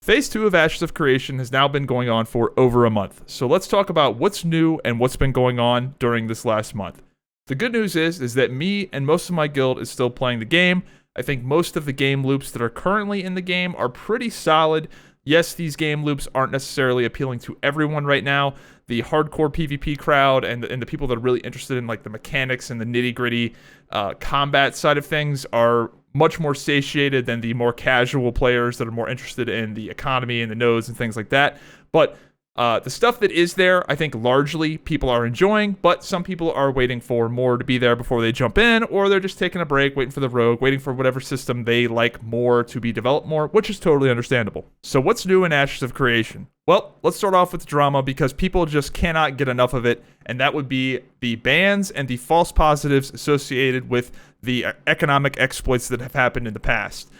Phase 2 of Ashes of Creation has now been going on for over a month, so let's talk about what's new and what's been going on during this last month. The good news is that me and most of my guild is still playing the game. I think most of the game loops that are currently in the game are pretty solid. Yes, these game loops aren't necessarily appealing to everyone right now. The hardcore PvP crowd and the people that are really interested in like the mechanics and the nitty-gritty combat side of things are much more satiated than the more casual players that are more interested in the economy and the nodes and things like that. But the stuff that is there, I think largely people are enjoying, but some people are waiting for more to be there before they jump in, or they're just taking a break, waiting for the rogue, waiting for whatever system they like more to be developed more, which is totally understandable. So what's new in Ashes of Creation? Well, let's start off with the drama because people just cannot get enough of it, and that would be the bans and the false positives associated with the economic exploits that have happened in the past.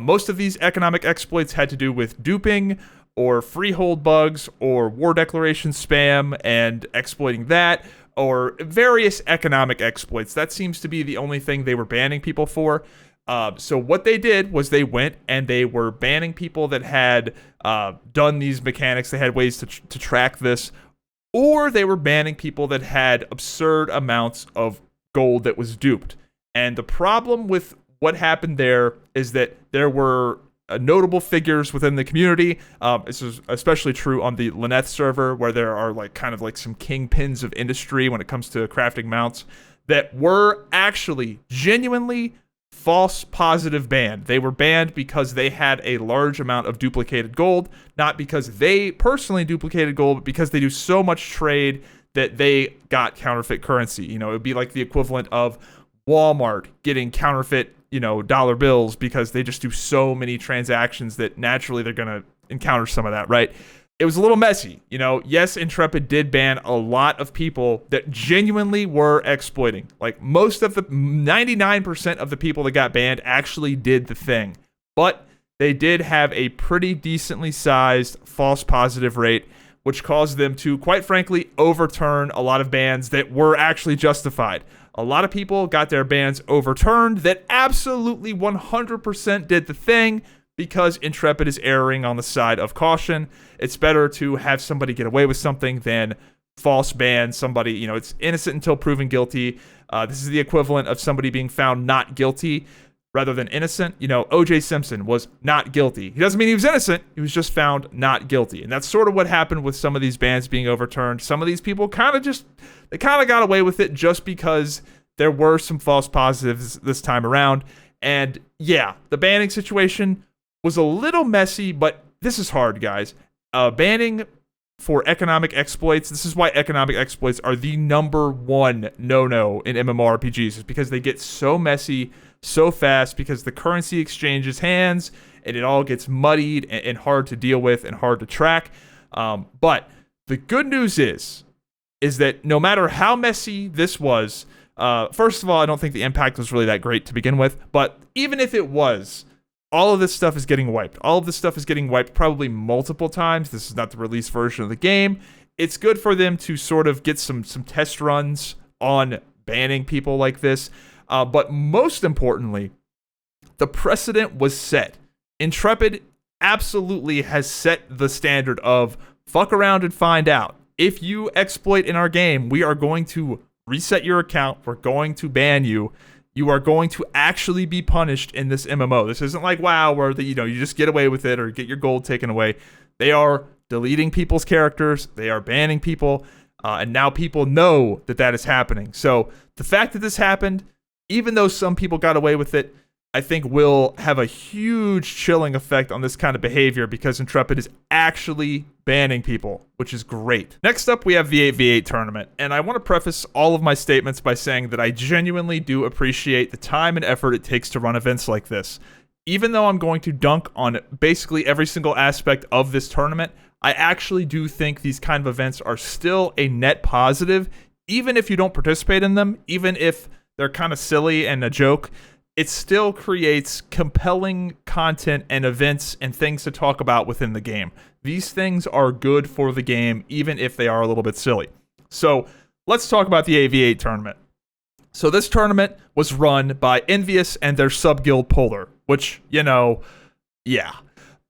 Most of these economic exploits had to do with duping, or freehold bugs, or war declaration spam, and exploiting that, or various economic exploits. That seems to be the only thing they were banning people for. So what they did was they went and they were banning people that had done these mechanics. They had ways to track this, or they were banning people that had absurd amounts of gold that was duped. And the problem with what happened there is that there were notable figures within the community. This is especially true on the Lyneth server, where there are like kind of like some kingpins of industry when it comes to crafting mounts that were actually genuinely false positive banned. They were banned because they had a large amount of duplicated gold, not because they personally duplicated gold, but because they do so much trade that they got counterfeit currency. You know, it would be like the equivalent of Walmart getting counterfeit, dollar bills because they just do so many transactions that naturally they're going to encounter some of that, right? It was a little messy. Yes, Intrepid did ban a lot of people that genuinely were exploiting. Like most of the 99% of the people that got banned actually did the thing, but they did have a pretty decently sized false positive rate, which caused them to, quite frankly, overturn a lot of bans that were actually justified. A lot of people got their bans overturned that absolutely 100% did the thing because Intrepid is erring on the side of caution. It's better to have somebody get away with something than false ban somebody. It's innocent until proven guilty. This is the equivalent of somebody being found not guilty rather than innocent. O.J. Simpson was not guilty. He doesn't mean he was innocent. He was just found not guilty. And that's sort of what happened with some of these bans being overturned. Some of these people kind of got away with it just because there were some false positives this time around. And yeah, the banning situation was a little messy, but this is hard, guys. Banning for economic exploits, this is why economic exploits are the number one no-no in MMORPGs, is because they get so messy so fast because the currency exchanges hands and it all gets muddied and hard to deal with and hard to track. But the good news is that no matter how messy this was, first of all, I don't think the impact was really that great to begin with, but even if it was, all of this stuff is getting wiped. All of this stuff is getting wiped probably multiple times. This is not the release version of the game. It's good for them to sort of get some test runs on banning people like this. But most importantly, the precedent was set. Intrepid absolutely has set the standard of fuck around and find out. If you exploit in our game, we are going to reset your account. We're going to ban you. You are going to actually be punished in this MMO. This isn't like WoW where you just get away with it or get your gold taken away. They are deleting people's characters. They are banning people. And now people know that is happening. So the fact that this happened, even though some people got away with it, I think will have a huge chilling effect on this kind of behavior because Intrepid is actually banning people, which is great. Next up, we have the 8v8 tournament, and I want to preface all of my statements by saying that I genuinely do appreciate the time and effort it takes to run events like this. Even though I'm going to dunk on basically every single aspect of this tournament, I actually do think these kind of events are still a net positive, even if you don't participate in them, even if they're kind of silly and a joke. It still creates compelling content and events and things to talk about within the game. These things are good for the game, even if they are a little bit silly. So let's talk about the AV8 tournament. So this tournament was run by Enveus and their sub-guild Polar, which, yeah.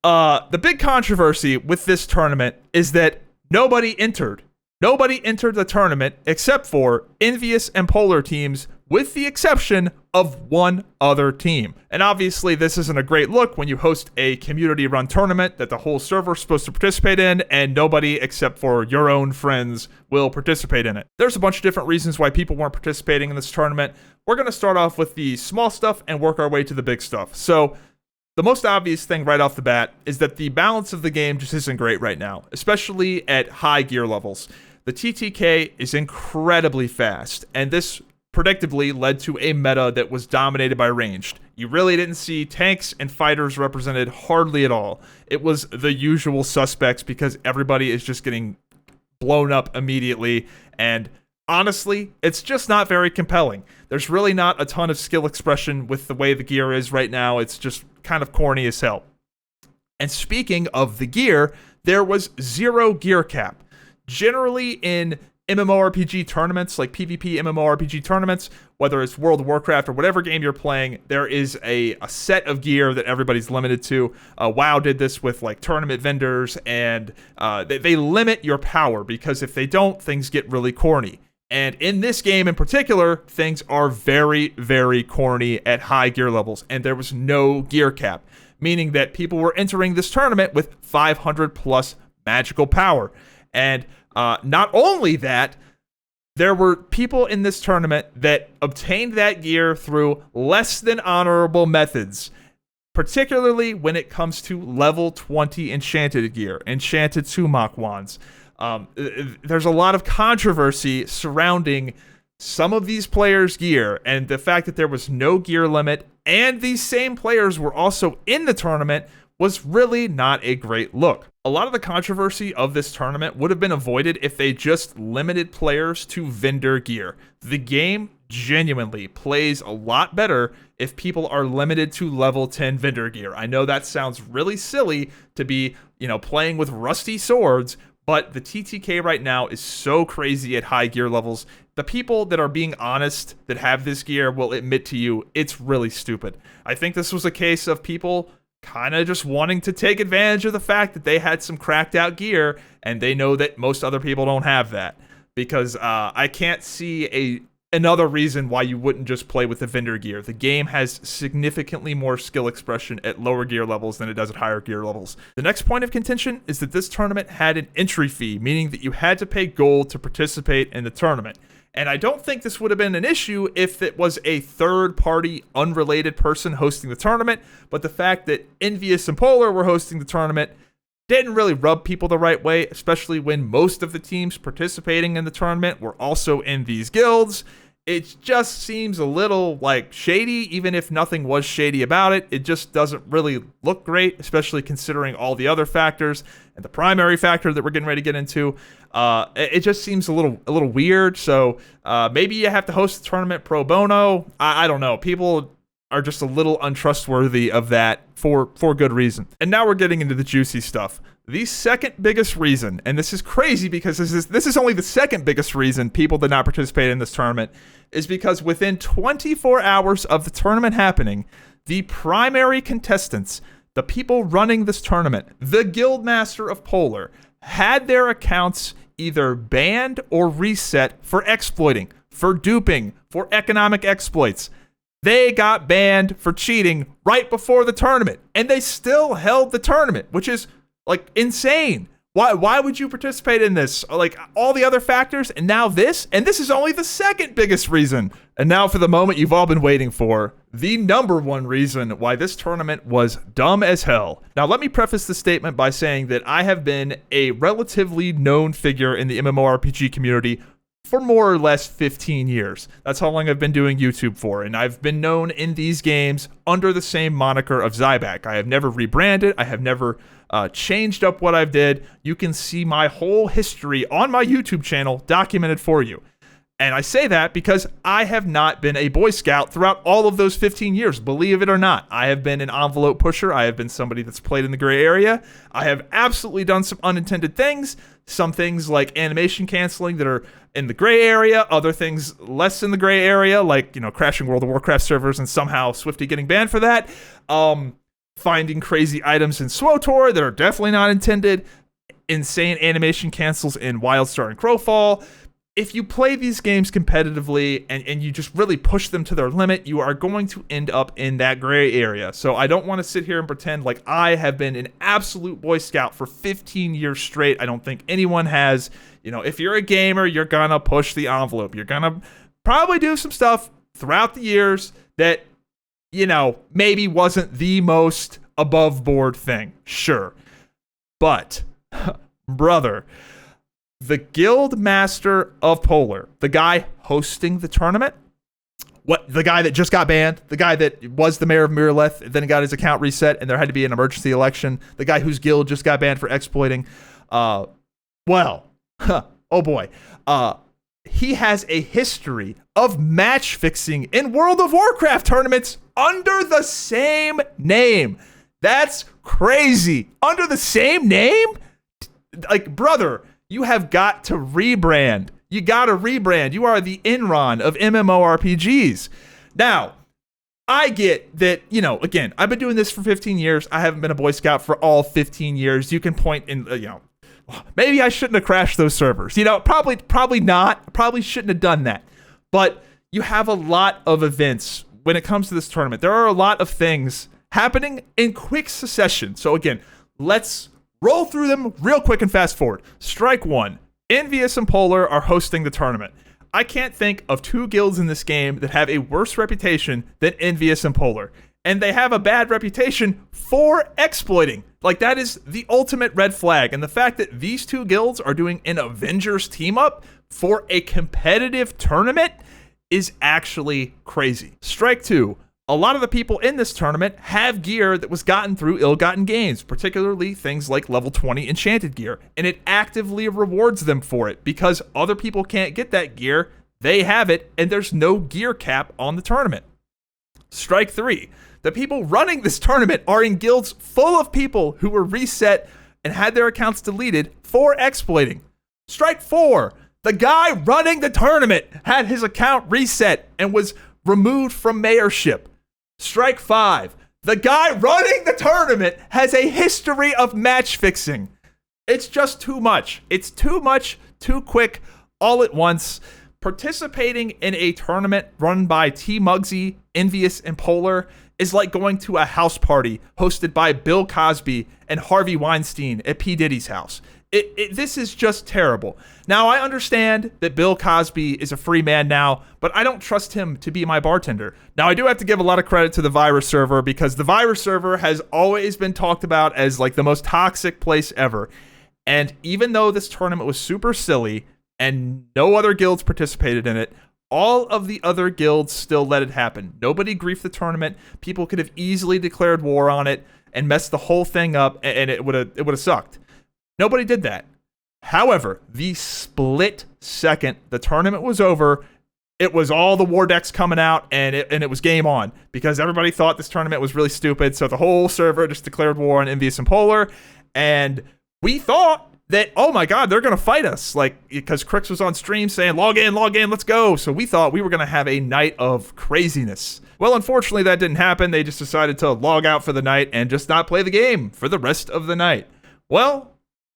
The big controversy with this tournament is that nobody entered. Nobody entered the tournament except for Enveus and Polar teams, with the exception of one other team. And obviously, this isn't a great look when you host a community-run tournament that the whole server is supposed to participate in, and nobody except for your own friends will participate in it. There's a bunch of different reasons why people weren't participating in this tournament. We're going to start off with the small stuff and work our way to the big stuff. So, the most obvious thing right off the bat is that the balance of the game just isn't great right now, especially at high gear levels. The TTK is incredibly fast, and this predictably led to a meta that was dominated by ranged. You really didn't see tanks and fighters represented hardly at all. It was the usual suspects because everybody is just getting blown up immediately, and honestly, it's just not very compelling. There's really not a ton of skill expression with the way the gear is right now. It's just kind of corny as hell. And speaking of the gear, there was 0 gear cap. Generally in MMORPG tournaments, like PvP MMORPG tournaments, whether it's World of Warcraft or whatever game you're playing, there is a set of gear that everybody's limited to. WoW did this with like tournament vendors, and they limit your power because if they don't, things get really corny. And in this game in particular, things are very, very corny at high gear levels, and there was no gear cap, meaning that people were entering this tournament with 500 plus magical power. And not only that, there were people in this tournament that obtained that gear through less than honorable methods, particularly when it comes to level 20 enchanted gear, enchanted sumac wands. There's a lot of controversy surrounding some of these players' gear, and the fact that there was no gear limit and these same players were also in the tournament was really not a great look. A lot of the controversy of this tournament would have been avoided if they just limited players to vendor gear. The game genuinely plays a lot better if people are limited to level 10 vendor gear. I know that sounds really silly to be, playing with rusty swords, but the TTK right now is so crazy at high gear levels. The people that are being honest that have this gear will admit to you it's really stupid. I think this was a case of people kind of just wanting to take advantage of the fact that they had some cracked out gear and they know that most other people don't have that, because I can't see another reason why you wouldn't just play with the vendor gear. The game has significantly more skill expression at lower gear levels than it does at higher gear levels. The next point of contention is that this tournament had an entry fee, meaning that you had to pay gold to participate in the tournament. And I don't think this would have been an issue if it was a third-party, unrelated person hosting the tournament, but the fact that Enveus and Polar were hosting the tournament didn't really rub people the right way, especially when most of the teams participating in the tournament were also in these guilds. It just seems a little shady, even if nothing was shady about it. It just doesn't really look great, especially considering all the other factors and the primary factor that we're getting ready to get into. It just seems a little weird. So maybe you have to host the tournament pro bono. I don't know. People are just a little untrustworthy of that for good reason. And now we're getting into the juicy stuff. The second biggest reason, and this is crazy because this is only the second biggest reason people did not participate in this tournament, is because within 24 hours of the tournament happening, the primary contestants, the people running this tournament, the Guildmaster of Polar, had their accounts either banned or reset for exploiting, for duping, for economic exploits. They got banned for cheating right before the tournament, and they still held the tournament, which is insane. Why would you participate in this? All the other factors, and now this? And this is only the second biggest reason. And now for the moment you've all been waiting for. The number one reason why this tournament was dumb as hell. Now let me preface this statement by saying that I have been a relatively known figure in the MMORPG community for more or less 15 years. That's how long I've been doing YouTube for, and I've been known in these games under the same moniker of Zyback. I have never rebranded. I have never changed up what I've did. You can see my whole history on my YouTube channel documented for you. And I say that because I have not been a Boy Scout throughout all of those 15 years, believe it or not. I have been an envelope pusher. I have been somebody that's played in the gray area. I have absolutely done some unintended things, some things like animation canceling that are in the gray area, other things less in the gray area, like, crashing World of Warcraft servers and somehow Swifty getting banned for that. finding crazy items in SWTOR that are definitely not intended, insane animation cancels in WildStar and Crowfall. If you play these games competitively and you just really push them to their limit, you are going to end up in that gray area. So I don't want to sit here and pretend like I have been an absolute Boy Scout for 15 years straight. I don't think anyone has. You know, if you're a gamer, you're going to push the envelope. You're going to probably do some stuff throughout the years that, you know, maybe wasn't the most above board thing. Sure. But, brother, the Guild Master of Polar, the guy hosting the tournament, the guy that just got banned, the guy that was the mayor of Miraleth, then got his account reset and there had to be an emergency election, the guy whose guild just got banned for exploiting, oh boy, he has a history of match fixing in World of Warcraft tournaments under the same name. That's crazy. Under the same name? Like, brother, you have got to rebrand. You got to rebrand. You are the Enron of MMORPGs. Now, I get that, you know, again, I've been doing this for 15 years. I haven't been a Boy Scout for all 15 years. You can point in, you know, maybe I shouldn't have crashed those servers. You know, probably not. Probably shouldn't have done that. But you have a lot of events when it comes to this tournament. There are a lot of things happening in quick succession. So again, let's roll through them real quick and fast forward. Strike one. Enveus and Polar are hosting the tournament. I can't think of two guilds in this game that have a worse reputation than Enveus and Polar. And they have a bad reputation for exploiting. Like, that is the ultimate red flag. And the fact that these two guilds are doing an Avengers team up for a competitive tournament is actually crazy. Strike two. A lot of the people in this tournament have gear that was gotten through ill-gotten gains, particularly things like level 20 enchanted gear, and it actively rewards them for it because other people can't get that gear, they have it, and there's no gear cap on the tournament. Strike three. The people running this tournament are in guilds full of people who were reset and had their accounts deleted for exploiting. Strike four. The guy running the tournament had his account reset and was removed from mayorship. Strike five. The guy running the tournament has a history of match fixing. It's just too much. It's too much, too quick, all at once. Participating in a tournament run by T. Muggsy, Enveus, and Polar is like going to a house party hosted by Bill Cosby and Harvey Weinstein at P. Diddy's house. This is just terrible. Now, I understand that Bill Cosby is a free man now, but I don't trust him to be my bartender. Now, I do have to give a lot of credit to the Vyra server because the Vyra server has always been talked about as like the most toxic place ever. And even though this tournament was super silly and no other guilds participated in it, all of the other guilds still let it happen. Nobody griefed the tournament. People could have easily declared war on it and messed the whole thing up, and it would have sucked. Nobody did that. However, the split second the tournament was over, it was all the war decks coming out, and it was game on because everybody thought this tournament was really stupid. So the whole server just declared war on Enveus and Polar, and we thought that, oh my god, they're gonna fight us, like, because Crix was on stream saying log in, let's go. So we thought we were gonna have a night of craziness. Well, unfortunately, that didn't happen. They just decided to log out for the night and just not play the game for the rest of the night. Well,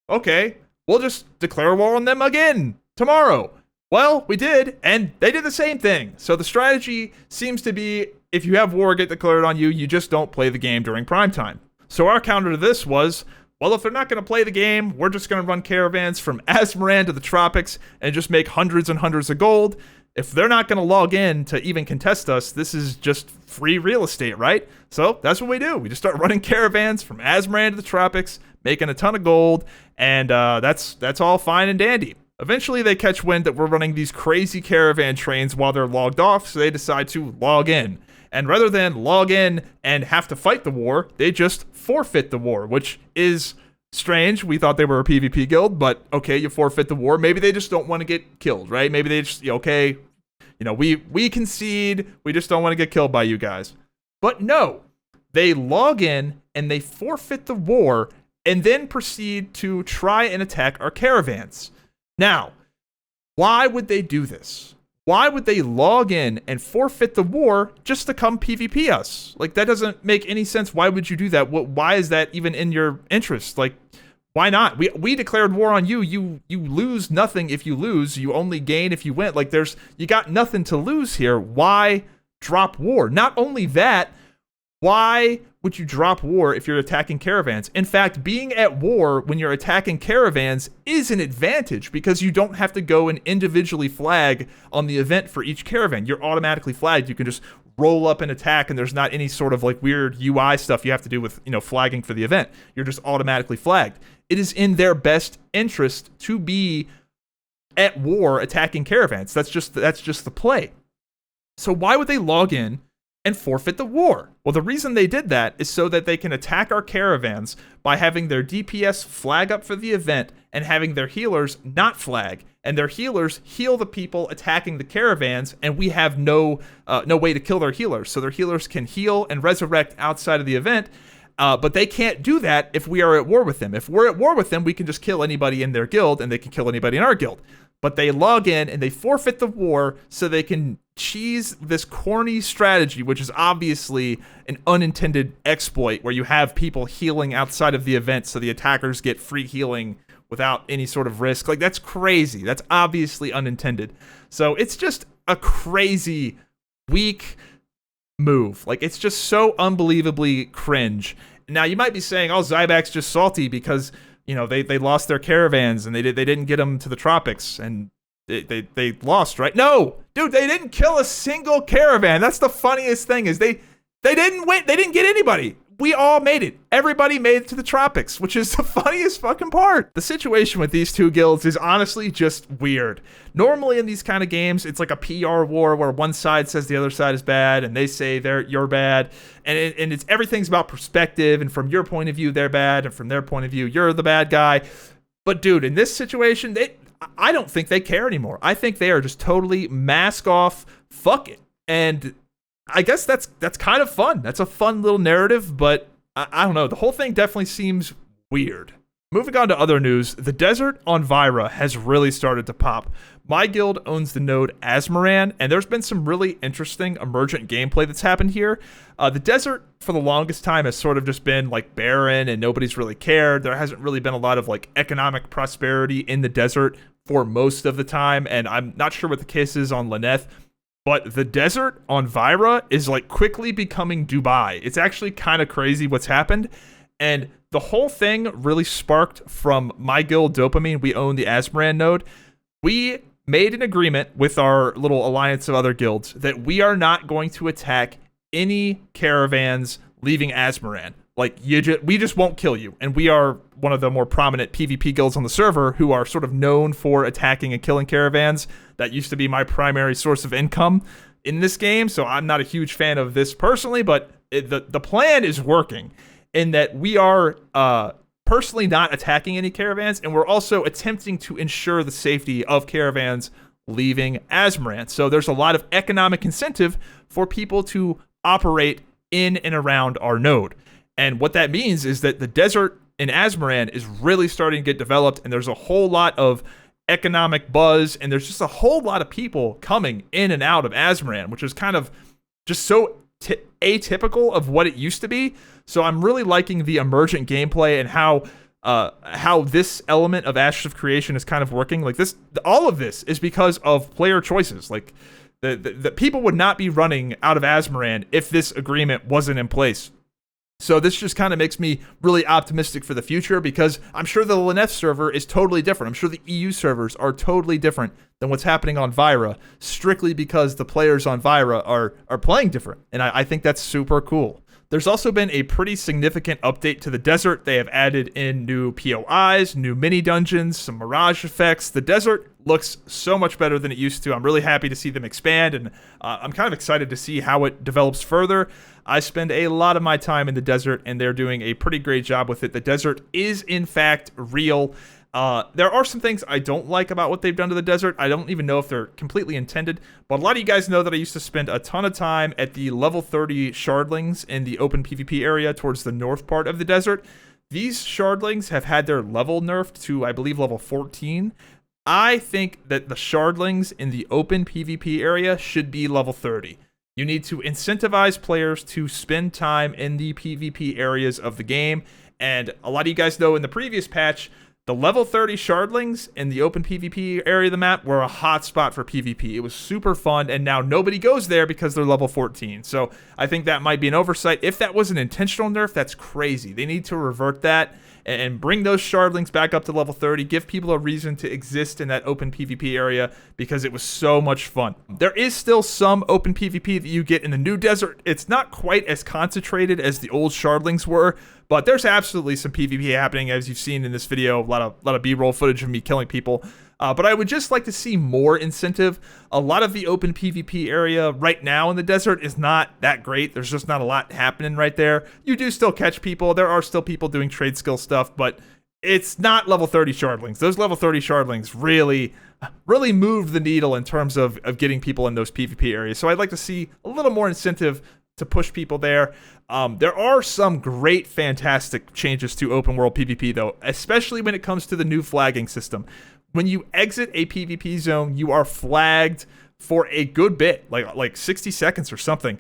okay, we'll just declare war on them again tomorrow. Well, we did, and they did the same thing. So the strategy seems to be, if you have war get declared on you, you just don't play the game during primetime. So our counter to this was, well, if they're not going to play the game, we're just going to run caravans from Azmoran to the tropics and just make hundreds and hundreds of gold. If they're not going to log in to even contest us, this is just free real estate, right? So that's what we do. We just start running caravans from Azmoran to the tropics, making a ton of gold, and that's all fine and dandy. Eventually, they catch wind that we're running these crazy caravan trains while they're logged off, so they decide to log in. And rather than log in and have to fight the war, they just forfeit the war, which is strange. We thought they were a PvP guild, but okay, you forfeit the war. Maybe they just don't want to get killed, right? Maybe they just, okay, we concede. We just don't want to get killed by you guys. But no, they log in and they forfeit the war and then proceed to try and attack our caravans. Now, why would they do this? why would they log in and forfeit the war just to come PvP us? Like, that doesn't make any sense. Why would you do that? Why is that even in your interest? Like, why not? We declared war on you. You lose nothing if you lose. You only gain if you win. Like, you got nothing to lose here. Why drop war? Not only that, why would you drop war if you're attacking caravans? In fact, being at war when you're attacking caravans is an advantage because you don't have to go and individually flag on the event for each caravan. You're automatically flagged. You can just roll up and attack, and there's not any sort of like weird UI stuff you have to do with, flagging for the event. You're just automatically flagged. It is in their best interest to be at war attacking caravans. That's just the play. So why would they log in and forfeit the war? Well, the reason they did that is so that they can attack our caravans by having their DPS flag up for the event and having their healers not flag, and their healers heal the people attacking the caravans, and we have no way to kill their healers. So their healers can heal and resurrect outside of the event, but they can't do that if we are at war with them. If we're at war with them, we can just kill anybody in their guild, and they can kill anybody in our guild. But they log in and they forfeit the war so they can cheese this corny strategy, which is obviously an unintended exploit where you have people healing outside of the event so the attackers get free healing without any sort of risk. Like, that's crazy. That's obviously unintended. So it's just a crazy, weak move. Like, it's just so unbelievably cringe. Now, you might be saying, oh, Zybak's just salty because they lost their caravans and they didn't get them to the tropics and they lost, right? No, dude, they didn't kill a single caravan. That's the funniest thing is they didn't win. They didn't get anybody. We all made it. Everybody made it to the tropics, which is the funniest fucking part. The situation with these two guilds is honestly just weird. Normally in these kind of games, it's like a PR war where one side says the other side is bad and they say you're bad. And it's everything's about perspective, and from your point of view, they're bad, and from their point of view, you're the bad guy. But dude, in this situation, I don't think they care anymore. I think they are just totally mask off, fuck it. And I guess that's kind of fun. That's a fun little narrative, but I don't know. The whole thing definitely seems weird. Moving on to other news, the desert on Vyra has really started to pop. My guild owns the node Azmoran, and there's been some really interesting emergent gameplay that's happened here. The desert, for the longest time, has sort of just been like barren, and nobody's really cared. There hasn't really been a lot of like economic prosperity in the desert for most of the time, and I'm not sure what the case is on Lyneth. But the desert on Vyra is like quickly becoming Dubai. It's actually kind of crazy what's happened. And the whole thing really sparked from my guild Dopamine. We own the Azmoran node. We made an agreement with our little alliance of other guilds that we are not going to attack any caravans leaving Azmoran. Like, we just won't kill you. And we are one of the more prominent PvP guilds on the server who are sort of known for attacking and killing caravans. That used to be my primary source of income in this game, so I'm not a huge fan of this personally, but the plan is working in that we are personally not attacking any caravans, and we're also attempting to ensure the safety of caravans leaving Azmoran. So there's a lot of economic incentive for people to operate in and around our node. And what that means is that the desert in Azmoran is really starting to get developed, and there's a whole lot of economic buzz, and there's just a whole lot of people coming in and out of Azmoran, which is kind of just so atypical of what it used to be. So I'm really liking the emergent gameplay and how this element of Ashes of Creation is kind of working. Like this, all of this is because of player choices. Like the people would not be running out of Azmoran if this agreement wasn't in place. So this just kind of makes me really optimistic for the future, because I'm sure the Lyneth server is totally different. I'm sure the EU servers are totally different than what's happening on Vyra, strictly because the players on Vyra are playing different. And I think that's super cool. There's also been a pretty significant update to the desert. They have added in new POIs, new mini dungeons, some mirage effects. The desert looks so much better than it used to. I'm really happy to see them expand, and I'm kind of excited to see how it develops further. I spend a lot of my time in the desert, and they're doing a pretty great job with it. The desert is, in fact, real. There are some things I don't like about what they've done to the desert. I don't even know if they're completely intended, but a lot of you guys know that I used to spend a ton of time at the level 30 shardlings in the open PvP area towards the north part of the desert. These shardlings have had their level nerfed to, I believe, level 14. I think that the shardlings in the open PvP area should be level 30. You need to incentivize players to spend time in the PvP areas of the game. And a lot of you guys know in the previous patch, the level 30 shardlings in the open PvP area of the map were a hot spot for PvP. It was super fun, and now nobody goes there because they're level 14. So I think that might be an oversight. If that was an intentional nerf, that's crazy. They need to revert that and bring those shardlings back up to level 30. Give people a reason to exist in that open PvP area because it was so much fun. There is still some open PvP that you get in the new desert. It's not quite as concentrated as the old shardlings were, but there's absolutely some PvP happening, as you've seen in this video. A lot of B-roll footage of me killing people. But I would just like to see more incentive. A lot of the open PvP area right now in the desert is not that great. There's just not a lot happening right there. You do still catch people. There are still people doing trade skill stuff, but it's not level 30 shardlings. Those level 30 shardlings really moved the needle in terms of getting people in those PvP areas. So I'd like to see a little more incentive to push people there. There are some great, fantastic changes to open world PvP, though, especially when it comes to the new flagging system. When you exit a PvP zone, you are flagged for a good bit, like 60 seconds or something.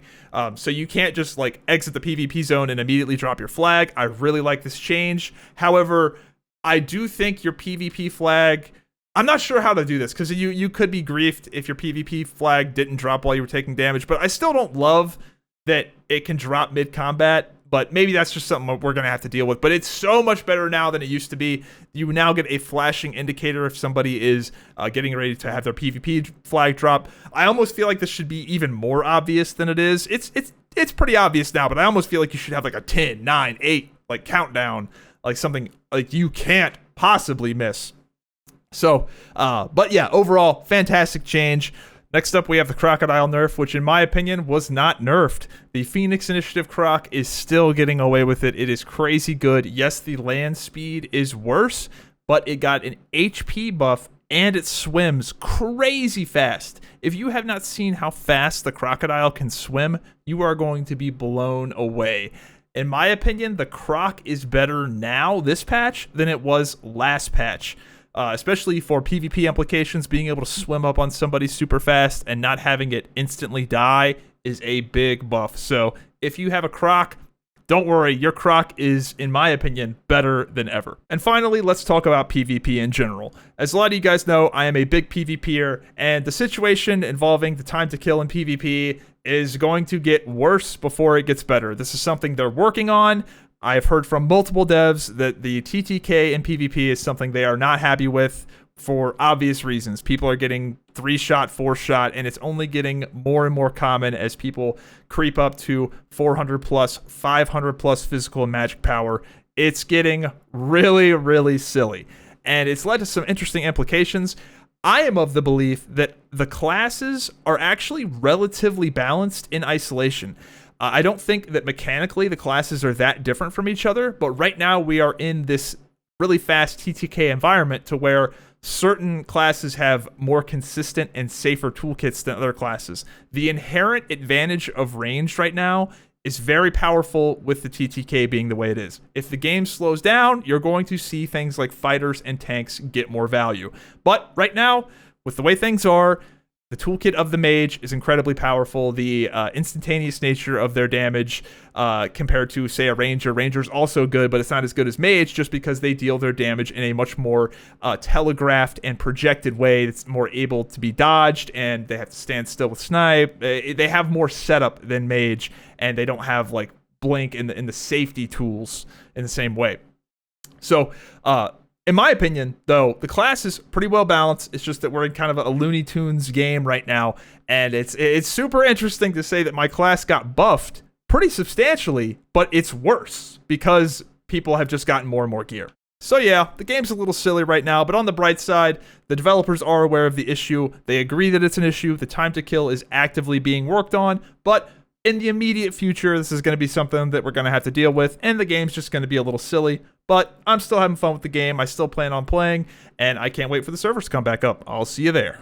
So you can't just like exit the PvP zone and immediately drop your flag. I really like this change. However, I do think your PvP flag, I'm not sure how to do this because you could be griefed if your PvP flag didn't drop while you were taking damage, but I still don't love that it can drop mid-combat. But maybe that's just something we're going to have to deal with. But it's so much better now than it used to be. You now get a flashing indicator if somebody is getting ready to have their PvP flag drop. I almost feel like this should be even more obvious than it is. It's pretty obvious now, but I almost feel like you should have like a 10, 9, 8, like countdown, like something like you can't possibly miss. So, but yeah, overall, fantastic change. Next up, we have the Crocodile nerf, which in my opinion was not nerfed. The Phoenix Initiative Croc is still getting away with it. It is crazy good. Yes, the land speed is worse, but it got an HP buff and it swims crazy fast. If you have not seen how fast the Crocodile can swim, you are going to be blown away. In my opinion, the Croc is better now, this patch, than it was last patch. Especially for PvP implications, being able to swim up on somebody super fast and not having it instantly die is a big buff. So if you have a Croc, don't worry, your Croc is, in my opinion, better than ever. And finally, let's talk about PvP in general. As a lot of you guys know, I am a big PvPer, and the situation involving the time to kill in PvP is going to get worse before it gets better. This is something they're working on. I've heard from multiple devs that the TTK in PvP is something they are not happy with for obvious reasons. People are getting 3-shot, 4-shot, and it's only getting more and more common as people creep up to 400 plus, 500 plus physical and magic power. It's getting really, really silly, and it's led to some interesting implications. I am of the belief that the classes are actually relatively balanced in isolation. I don't think that mechanically the classes are that different from each other, but right now we are in this really fast TTK environment to where certain classes have more consistent and safer toolkits than other classes. The inherent advantage of ranged right now is very powerful with the TTK being the way it is. If the game slows down, you're going to see things like fighters and tanks get more value. But right now, with the way things are, the toolkit of the mage is incredibly powerful. The instantaneous nature of their damage compared to, say, a ranger. Ranger's also good, but it's not as good as mage just because they deal their damage in a much more telegraphed and projected way that's more able to be dodged, and they have to stand still with snipe. They have more setup than mage, and they don't have like blink in the safety tools in the same way. So, in my opinion, though, the class is pretty well balanced. It's just that we're in kind of a Looney Tunes game right now, and it's super interesting to say that my class got buffed pretty substantially, but it's worse because people have just gotten more and more gear. So yeah, the game's a little silly right now, but on the bright side, the developers are aware of the issue. They agree that it's an issue. The time to kill is actively being worked on, but in the immediate future, this is going to be something that we're going to have to deal with, and the game's just going to be a little silly. But I'm still having fun with the game. I still plan on playing, and I can't wait for the servers to come back up. I'll see you there.